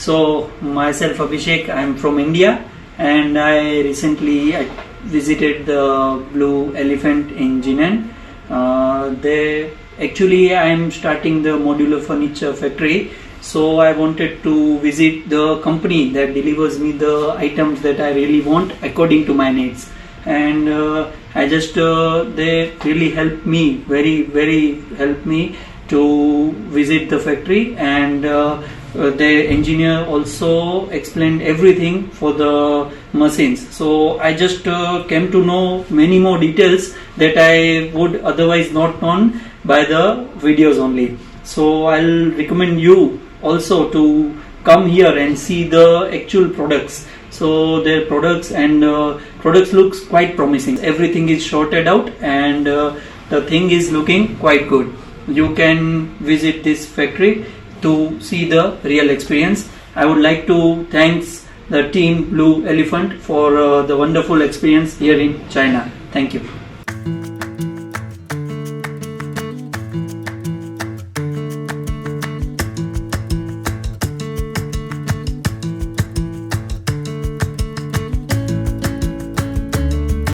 So myself Abhishek, I'm from India, and I recently visited the Blue Elephant in Jinan. They actually I'm starting the modular furniture factory, so I wanted to visit the company that delivers me the items that I really want according to my needs. And they really helped me, very helped me to visit the factory, and the engineer also explained everything for the machines. So I just came to know many more details that I would otherwise not known by the videos only. So I'll recommend you also to come here and see the actual products. So their products and products looks quite promising. Everything is sorted out, and the thing is looking quite good. You can visit this factory to see the real experience. I would like to thank the team Blue Elephant for the wonderful experience here in China. Thank you.